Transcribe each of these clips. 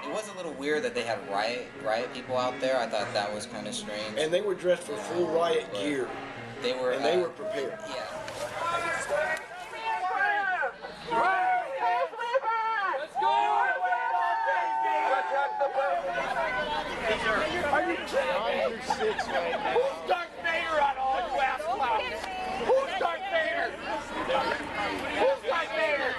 It was a little weird that they had riot people out there. I thought that was kind of strange. And they were dressed for full riot gear. They were. And they were prepared. Yeah. Are you kidding me? Who's Darth Vader on all you ass clowns? Who's Darth Vader? Who's Darth Vader?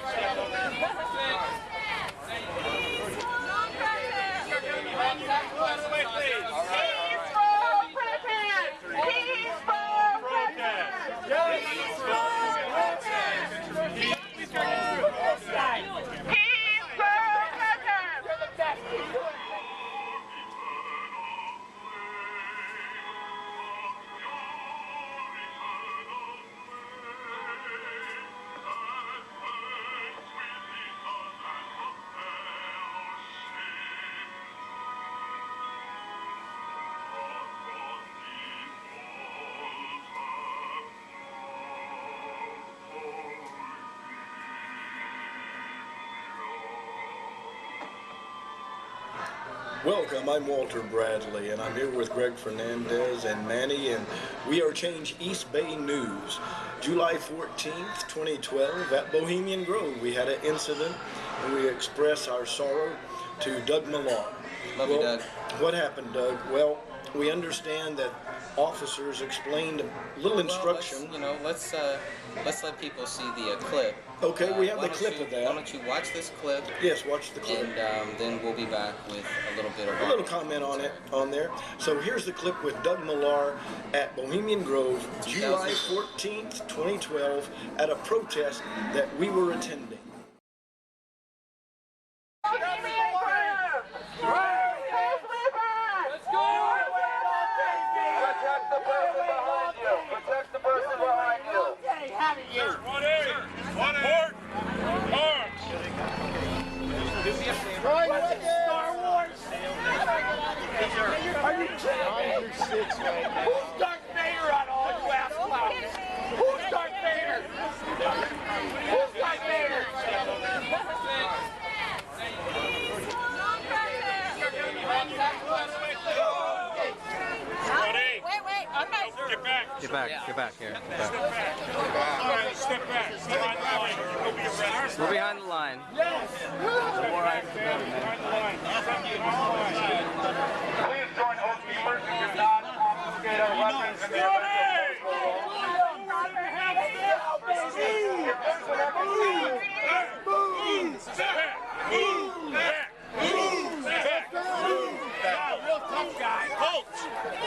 Welcome, I'm Walter Bradley, and I'm here with Greg Fernandez and Manny, and we are Change East Bay News. July 14th, 2012, at Bohemian Grove, we had an incident, and we express our sorrow to Doug Millar. Love you, Doug. What happened, Doug? Well, we understand that officers explained a little instruction. Let's let people see the clip. Okay, we have the clip of that. Why don't you watch this clip? Yes, watch the clip. And then we'll be back with a little bit of a little comment on it on there. So here's the clip with Doug Millar at Bohemian Grove, July 14th, 2012, at a protest that we were attending. Are you kidding me? Who's Darth Vader on all you ass clowns? Who's Darth Vader? Who's Darth Vader? Wait, I'm not. Get back. Get back here. Step back. We're behind the line. Yes. Please join oath keepers who do not confiscate our weapons and their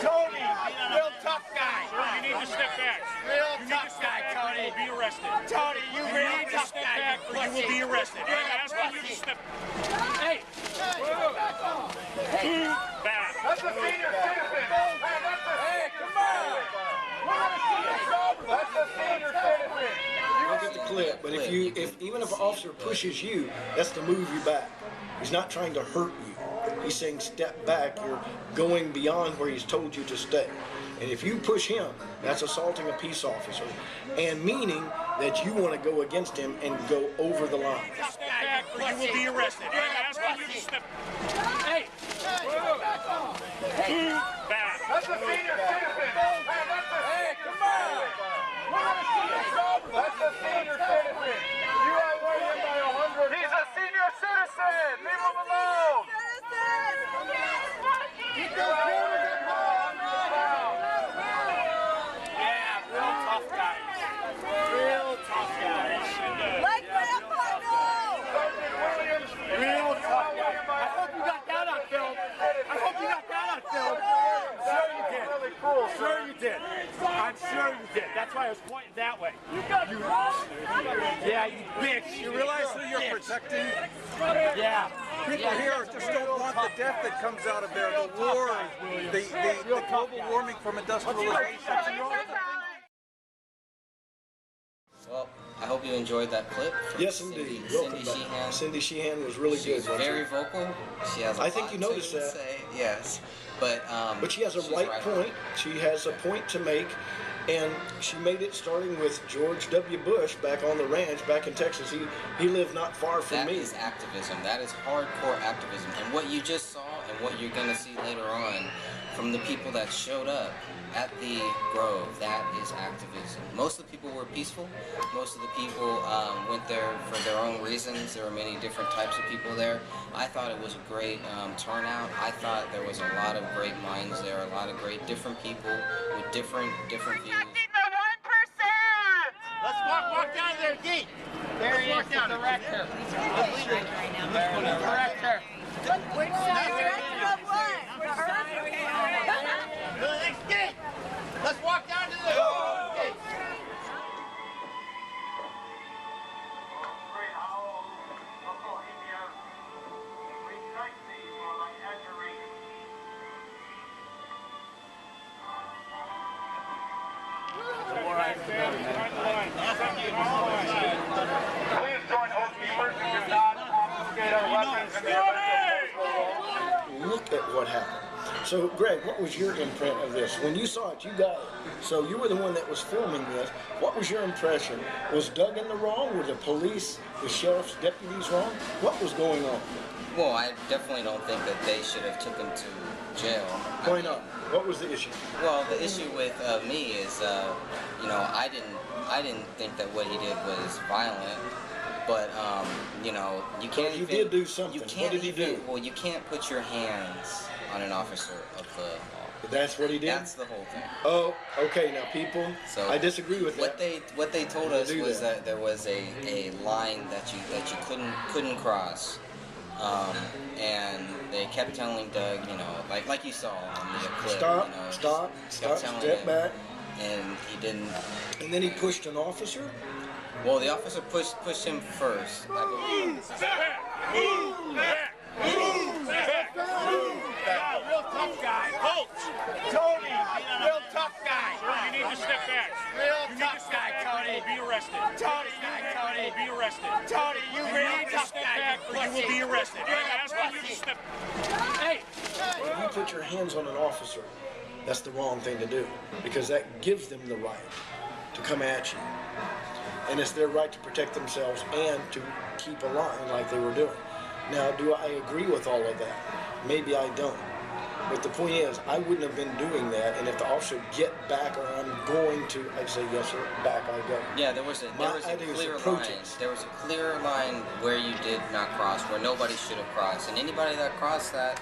Tony, real tough guy. Sir, you need to step back. Real tough guy, Tony. You will be arrested. Tony, you real tough Step guy. back or you will be arrested. I'm asking you to step Hey. back. That's a senior citizen. Hey, come on. That's a senior citizen. Look at the clip, but even if an officer pushes you, that's to move you back. He's not trying to hurt you. He's saying step back. You're going beyond where he's told you to stay. And if you push him, that's assaulting a peace officer, and meaning that you want to go against him and go over the line. Step back or you will be arrested. I'm asking you to step Hey. back. That's a senior citizen. Hey, come on. That's a senior citizen. You outweigh him by 100. He's a senior citizen. Leave him alone. Yeah, real tough guy. Real tough guy. Like Grandpa, no! Real tough guy. I hope you got that on film. I hope you got that on film. Sure you did. Sure you did. I'm I'm sure you did. That's why I was pointing that way. You got you. Yeah, you bitch. You realize who you're protecting? Yeah. People here just don't want the death that comes out of there, the war, the global warming from industrialization. Well, I hope you enjoyed that clip. From Yes, indeed. Welcome Cindy back. Sheehan. Cindy Sheehan was really She's good. very vocal. She has. I think you noticed to that. Say. Yes, but But she has a she's right point. She has a point to make, and she made it starting with George W. Bush back on the ranch back in Texas. He lived not far from That me. is activism. That is hardcore activism. And what you just saw and what you're going to see later on from the people that showed up at the Grove, that is activism. Most of the people were peaceful. Most of the people went there for their own reasons. There were many different types of people there. I thought it was a great turnout. I thought there was a lot of great minds there, a lot of great different people with different views. Let's walk down to their gate. There he is, the director. The director. Which director of what? The next gate. Let's walk down to the gate. Great owl of Bohemian, we thank thee for thy adoration. Please join oath keepers who do not confiscate our weapons in the event of Look at what happened. So, Greg, what was your imprint of this? When you saw it, you got it. So you were the one that was filming this. What was your impression? Was Doug in the wrong? Were the police, the sheriff's deputies wrong? What was going on? Well, I definitely don't think that they should have took him to jail. Why not? What was the issue? Well, the issue with me is, you know, I didn't think that what he did was violent, but you know, you can't. You did do something. You can't What did he do? Well, you can't put your hands on an officer of the law. That's what he did? That's the whole thing. Oh, okay. Now, people, So I disagree with what that. what they told They us do was that. that there was a line that you couldn't cross. And they kept telling Doug, you know, like you saw on the clip, Stop, you know, stop, kept stop, telling step him, back. and he didn't. And then he pushed an officer? Well, the officer pushed him first. I believe. Step back! Move back! Move back! Move back! Real tough guy. Halt! Tony, real tough guy. Sir, you need to step back. Real You need to tough step guy, back or Tony. you will be arrested. Tony guy, Tony. You will be arrested. Tony, you You real need to tough step guy. back or you will be arrested. You're I'm a asking you to pussy. step. Hey. If you put your hands on an officer, that's the wrong thing to do because that gives them the right to come at you. And it's their right to protect themselves and to keep a line like they were doing. Now, do I agree with all of that? Maybe I don't. But the point is, I wouldn't have been doing that, and if the officer get back or I'm going to, I'd say, yes, sir, back I go. Yeah, there was a idea is clear a line. protest. There was a clear line where you did not cross, where nobody should have crossed, and anybody that crossed that.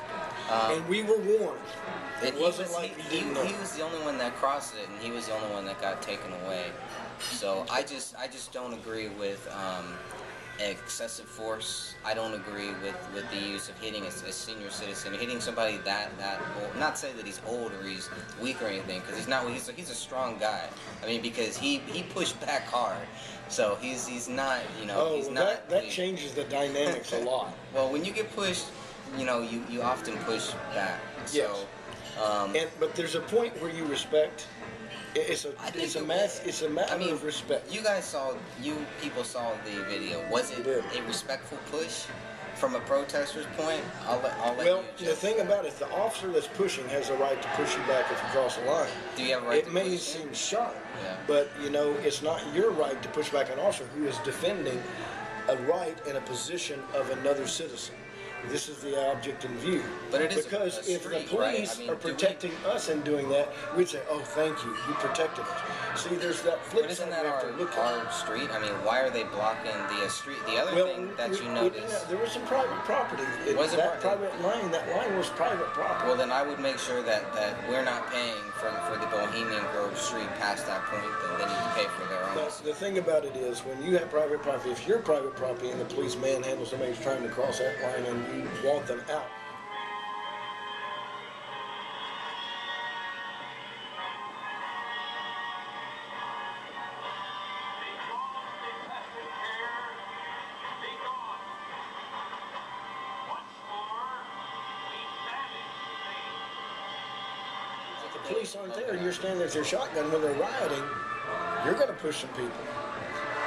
And we were warned. It he wasn't was, like we he, didn't know. he was the only one that crossed it, and he was the only one that got taken away. So I just don't agree with excessive force. I don't agree with the use of hitting a senior citizen, hitting somebody that old. Not say that he's old or he's weak or anything, because he's not. He's a strong guy. I mean, because he pushed back hard. So he's not, you know, Oh, he's well, not. that changes the dynamics a lot. Well, when you get pushed, you know, you often push back. So, Yes. But there's a point where you respect. It's a I think it's a it matter was. it's a matter I mean, of respect. You people saw the video. Was it did. a respectful push from a protester's point? I'll let Well, you the thing about it, the officer that's pushing has a right to push you back if you cross the line. Do you have a right It to may push seem sharp, Yeah. but you know it's not your right to push back an officer who is defending a right and a position of another citizen. This is the object in view. But it is because a if the street, right? police I mean, are do we- protecting us in doing that, we'd say, "Oh, thank you, you protected us." See, there's that flip But isn't side that we have to look at. our street? I mean, why are they blocking the street? The other Well, thing that you we- notice. there was some private property. Was it that private? that line was private property. Well, then I would make sure that we're not paying for the Bohemian Grove Street past that point. Then they need to pay for their own. But the thing about it is, when you have private property, if you're private property and the police manhandle somebody who's trying to cross that line and you want them out, police aren't there and you're standing there with your shotgun when they're rioting, you're going to push some people.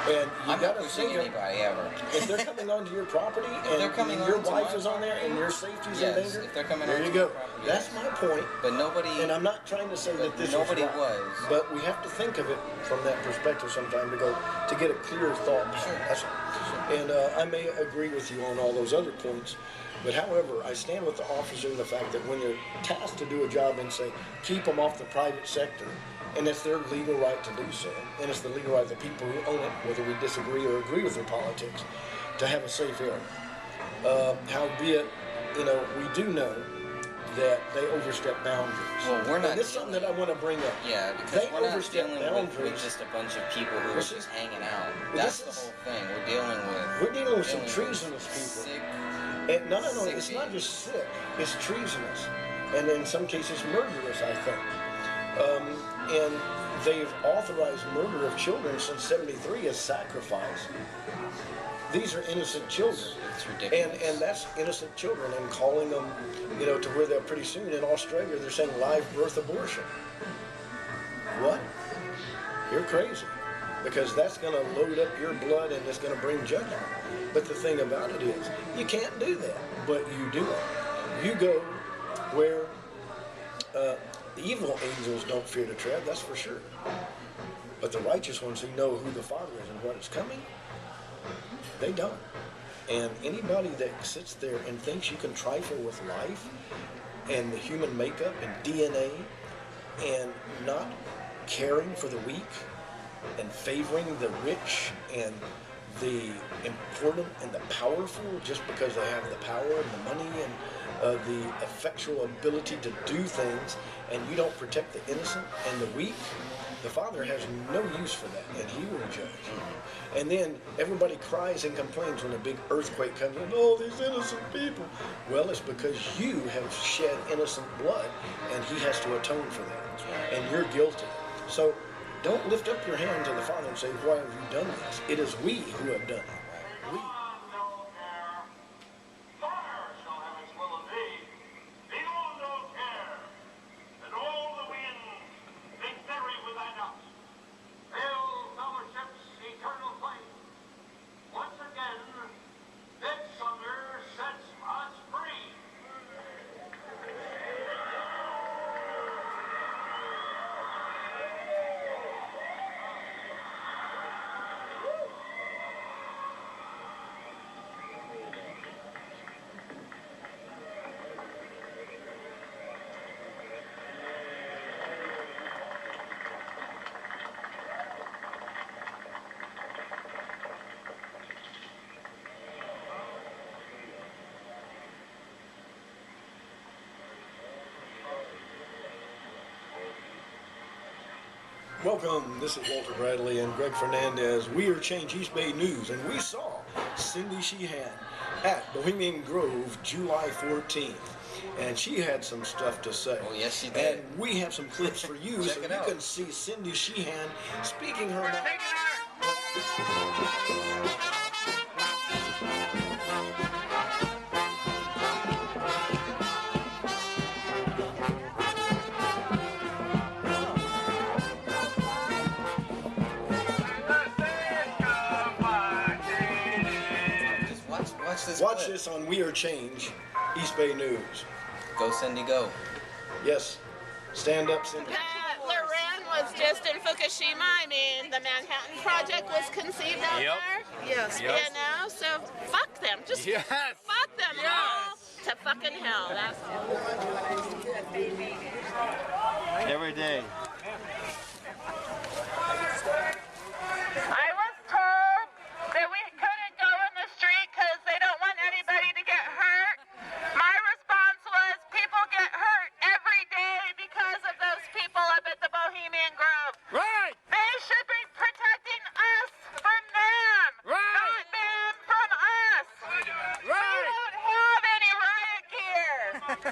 And you I'm got not to pushing think anybody ever. if they're coming onto your property and they're coming your onto wife my is on there and your safety's in Yes, danger, if they're coming there onto you go. my property, That's yes. my point. But nobody. And I'm not trying to say that this nobody is right, was. but we have to think of it from that perspective sometime to get a clear thought. Sure. That's all. And I may agree with you on all those other points, but however, I stand with the officer in the fact that when they're tasked to do a job and say, keep them off the private sector, and it's their legal right to do so, and it's the legal right of the people who own it, whether we disagree or agree with their politics, to have a safe area. Howbeit, we do know that they overstep boundaries. Well, we're not. And this is something that I want to bring up. Yeah, because They we're not overstep dealing boundaries. with just a bunch of people who are This just is- hanging out. well, That's this the is- whole thing. We're dealing with some dealing treasonous people. Sick. And no, Sick it's not beings. just sick. It's treasonous, and in some cases murderous, I think. And they've authorized murder of children since '73 as sacrifice. These are innocent children, It's ridiculous. and that's innocent children, and calling them, to where they're pretty soon in Australia they're saying live birth abortion. What? You're crazy. Because that's going to load up your blood and it's going to bring judgment. But the thing about it is, you can't do that, but you do it. You go where evil angels don't fear to tread, that's for sure. But the righteous ones who know who the Father is and what is coming, they don't. And anybody that sits there and thinks you can trifle with life and the human makeup and DNA and not caring for the weak and favoring the rich and the important and the powerful just because they have the power and the money and the effectual ability to do things, and you don't protect the innocent and the weak, the Father has no use for that, and He will judge. And then everybody cries and complains when a big earthquake comes in, oh, these innocent people. Well, it's because you have shed innocent blood, and He has to atone for that, and you're guilty. So don't lift up your hand to the Father and say, why have you done this? It is we who have done it. We. Welcome, this is Walter Bradley and Greg Fernandez. We are Change East Bay News, and we saw Cindy Sheehan at Bohemian Grove July 14th. And she had some stuff to say. Oh, yes, she did. And we have some clips for you so you can see Cindy Sheehan speaking her mind. Watch this on We Are Change, East Bay News. Go, Cindy, go. Yes. Stand up, Cindy. Loren was just in Fukushima. I mean, the Manhattan Project was conceived out there. Yes. You know, so fuck them. Just fuck them all to fucking hell. That's Every day. I was told that we couldn't go in the street because they don't want anybody to get hurt. My response was, people get hurt every day because of those people up at the Bohemian Grove. Right! They should be protecting us from them, not them from us. Right! We don't have any riot gear.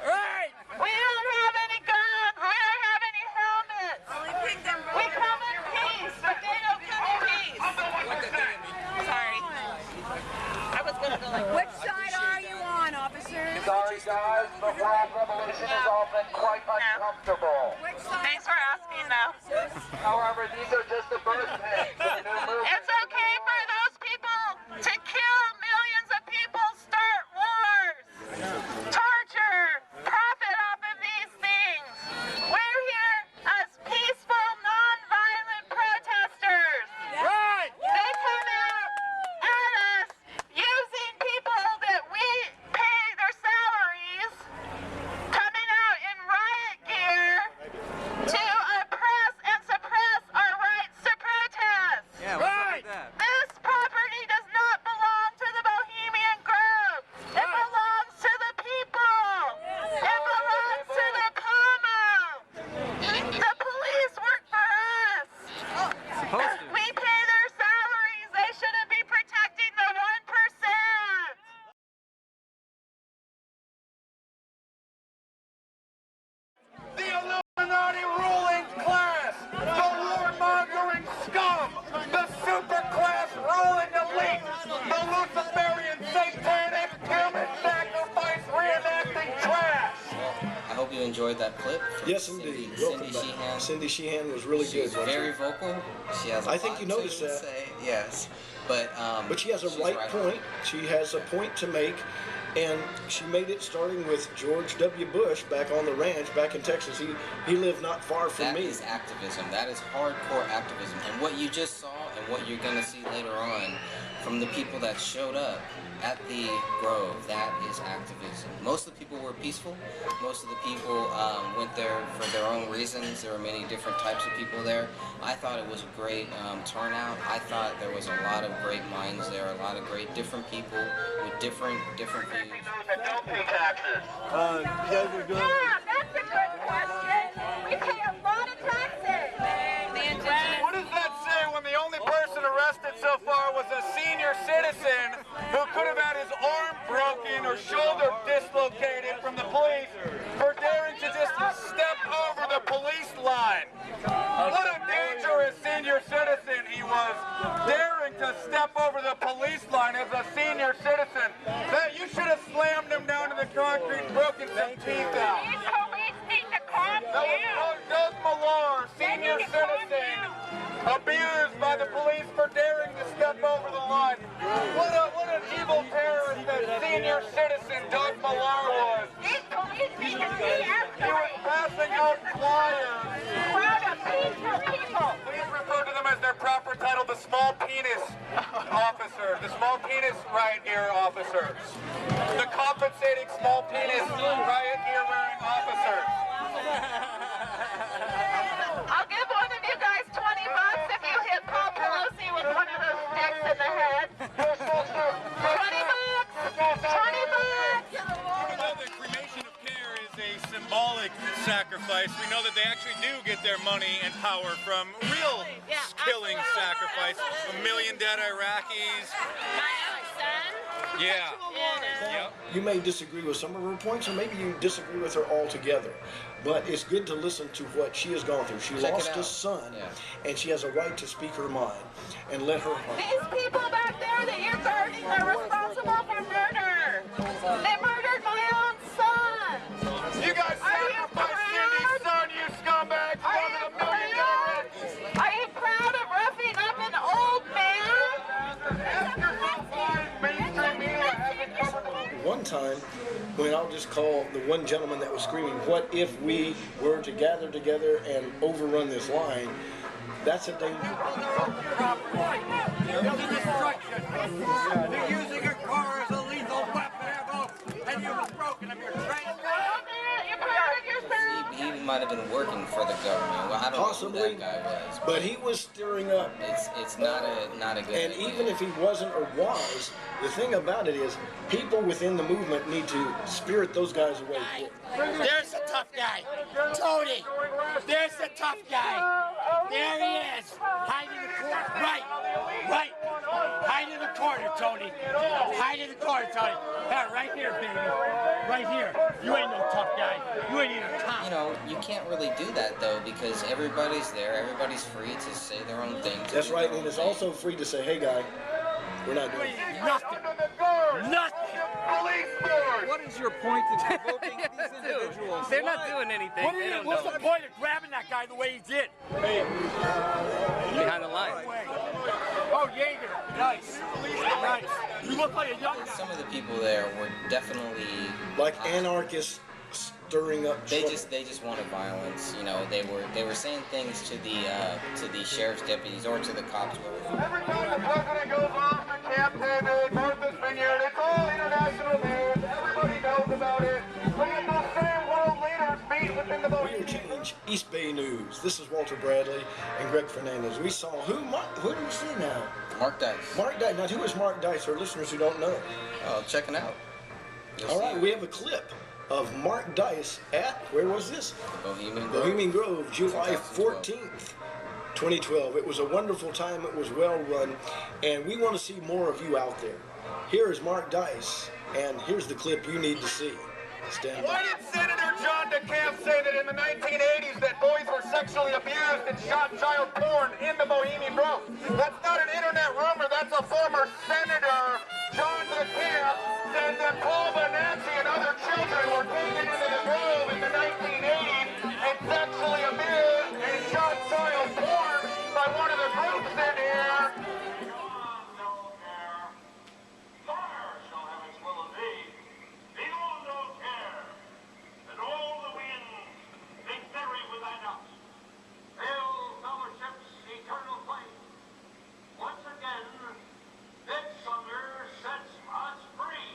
Right! We don't have any guns. We don't have any helmets. We come in peace, but they don't come in peace. Sorry. I was going to go like, Which side are you on, officer? Sorry guys, but world revolution has all been quite uncomfortable. Which Thanks for asking, though. However, these are just the birth pangs of the new movement. It's okay for those people to kill millions of people, start wars, torture, profit off of these things. We're here as peaceful, non-violent protesters. Right! They come out at us using people that we pay their salaries, coming out in riot gear to oppress and suppress our rights to protest. Right! This property does not belong to the Bohemian Grove. It belongs to the people. It belongs to the common. The police work for us. We pay their salaries. They shouldn't be protecting the 1%. The Illuminati ruling class, the warmongering scum, the superclass ruling elite, the Luciferian satanic human sacrifice reenacting trash. I hope you enjoyed that clip. From Yes, indeed. Cindy Welcome back. Sheehan. Cindy Sheehan was really She's good. wasn't very she? vocal. She has. I think you noticed to that. Say. Yes, but But she has a she's right on. point. She has a point to make, and she made it starting with George W. Bush back on the ranch back in Texas. He lived not far from That me. is activism. That is hardcore activism. And what you just saw and what you're going to see later on from the people that showed up at the Grove, that is activism. Most of the people were peaceful. Most of the people went there for their own reasons. There were many different types of people there. I thought it was a great turnout. I thought there was a lot of great minds there, a lot of great different people with different views. Don't pay taxes. Yeah, that's a good question. We pay a lot of taxes. What does that say when the only person arrested so far was a senior citizen who could have had his arm broken or shoulder dislocated from the police for daring to just step over the police line? What a dangerous senior citizen he was, daring to step over the police line as a senior citizen. That you should have slammed him down to the concrete and broken some teeth out. These police need to calm That was down. Doug Millar, senior citizen, abused by the police for daring to step over the line. What an evil terrorist that senior citizen Doug Millar was. These police need to He was de-escalate. passing out flyers. Proud of peaceful people. Please refer to them as their proper title, the small penis officer, the small penis riot gear officers, the compensating small penis riot gear wearing officers. I'll give one of you guys $20 if you hit Paul Pelosi with one of those sticks in the head. $20. Even though the cremation of care is a symbolic sacrifice, we know that they actually do get their money and power from real killing sacrifice. 1 million dead Iraqis. My own son. Yeah. Yep. You may disagree with some of her points, or maybe you disagree with her altogether. But it's good to listen to what she has gone through. She Check it lost a out. son, Yeah. and she has a right to speak her mind and let her heart. These people back there that you're guarding are responsible for murder. They murdered my own son. You guys sacrificed Cindy's son, you scumbags! Are One you of the million proud? Iraqis! Are you proud of roughing up an old man? After some fine mainstream media hasn't covered One time, when I'll just call the one gentleman that was screaming, "What if we were to gather together and overrun this line?" That's a danger. They're using a car as a lethal weapon, and you was broken of your train. You're proud of your son? He might have been working for the government. Well, I don't know Possibly, who that guy was. but he was stirring up. It's not a good And idea. even if he wasn't or was, the thing about it is, people within the movement need to spirit those guys away quick. There's the tough guy. Tony. There's the tough guy. There he is. Hide in the corner. Right. Hide in the corner, Tony. Hide in the corner, Tony. Yeah, right here, baby. Right here. You ain't no tough guy. You ain't even tough. You know, you can't really do that though because everybody's there. Everybody's free to say their own thing. to That's do right, their and own it's thing. also free to say, "Hey, guy, we're not doing it." Nothing. under the guard Nothing. of the police force! What is your point in provoking these individuals? individuals. They're not doing anything. They don't What's know. the point of grabbing that guy the way he did? Behind the line. Oh, Jaeger. Nice. Nice. You look like a young guy. Some of the people there were definitely Like anarchists stirring up They trouble. just wanted violence. You know, they were saying things to the sheriff's deputies or to the cops. Every time the president goes off to Camp David, Martha's Vineyard, it's all international news. Everybody knows about it. But yet those same world leaders meet within the We are Change East Bay News. This is Walter Bradley and Greg Fernandez. We saw who do we see now? Mark Dice. Mark Dice. Now, who is Mark Dice? Our listeners who don't know. Oh, check it out. You'll All see right, we have a clip of Mark Dice at, where was this? Bohemian Grove. Bohemian Grove, July 2012. 14th, 2012. It was a wonderful time. It was well run, and we want to see more of you out there. Here is Mark Dice, and here's the clip you need to see. Stand Why by. did Senator John DeCamp say that in the 1980s that boys were sexually abused and shot child porn in the Bohemian Grove? That's not an internet rumor. That's a former Senator John DeCamp said that Paul Bonacci and other children were taken into the Grove in the 1980s and sexually abused and shot child porn by one of the groups in here. Fire shall have its will of thee. Behold no care, and all the winds make merry with thy knots. Hail fellowship's eternal flame. Once again, midsummer sets us free.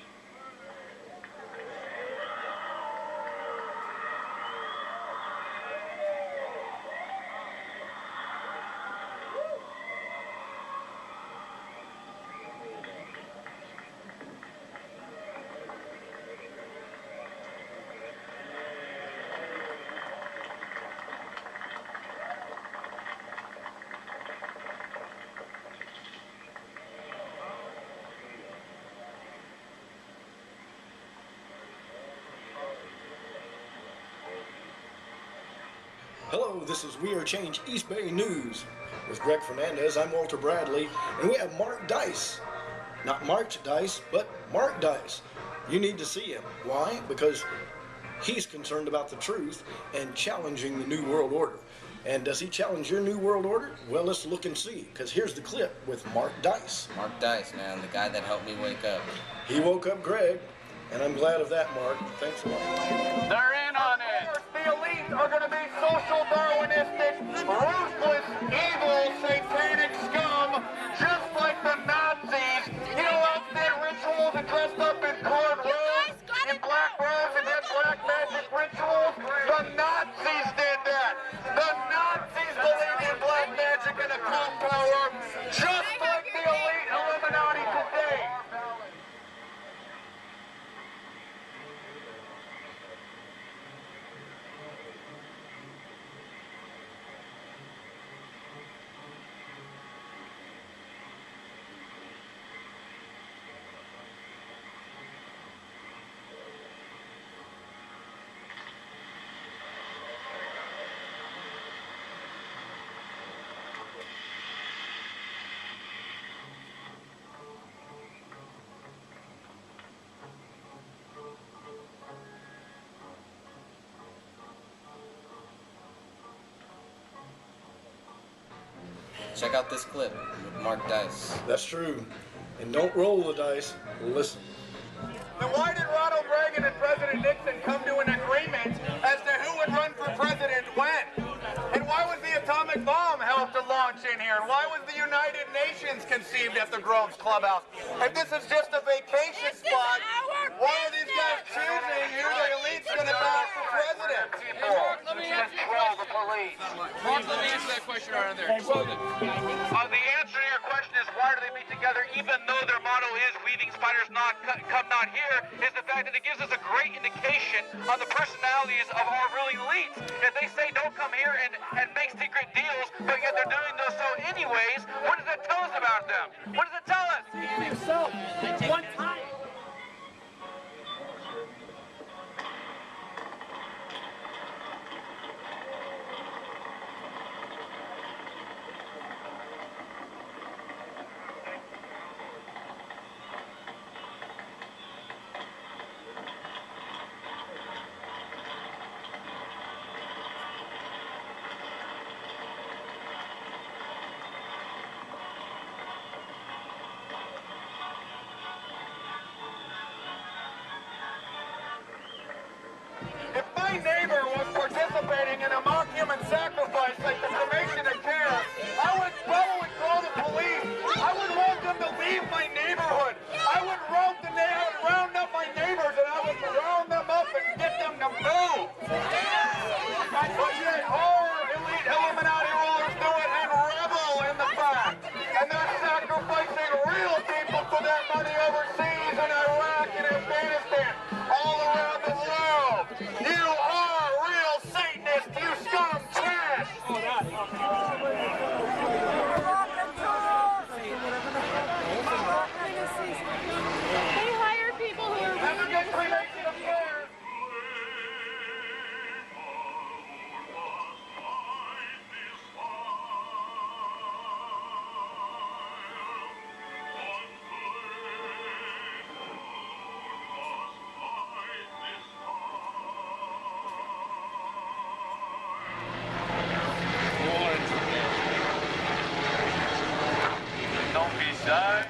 Hello, this is We Are Change East Bay News with Greg Fernandez. I'm Walter Bradley, and we have Mark Dice. Not March Dice, but Mark Dice. You need to see him. Why? Because he's concerned about the truth and challenging the New World Order. And does he challenge your New World Order? Well, let's look and see, because here's the clip with Mark Dice. Mark Dice, man, the guy that helped me wake up. He woke up Greg, and I'm glad of that, Mark. Thanks a lot. They're in on it. The elite are going to be social Darwinistic, ruthless, evil, satanic scum, just like the Nazis. You know, outfit rituals and dressed up in colored robes, in black robes and then black magic rituals. The Nazis did that. The Nazis believed in black magic and occult power, just like the elite Illuminati today. Check out this clip with Mark Dice. That's true. And don't roll the dice, listen. Then why did Ronald Reagan and President Nixon come to an agreement as to who would run for president when? And why was the atomic bomb helped to launch in here? And why was the United Nations conceived at the Groves Clubhouse? If this is just a vacation spot, why are these guys choosing who the elite's going to back for president? Mark, let me answer the police. Mark, let me answer that question right there. The answer to your question is why do they meet together even though their motto is weaving spiders not come not here, is the fact that it gives us a great indication on the personalities of our ruling elites. If they say don't come here and make secret deals, but yet they're doing so anyways, what does that tell us about them? What does it tell us? Himself. One time. 9,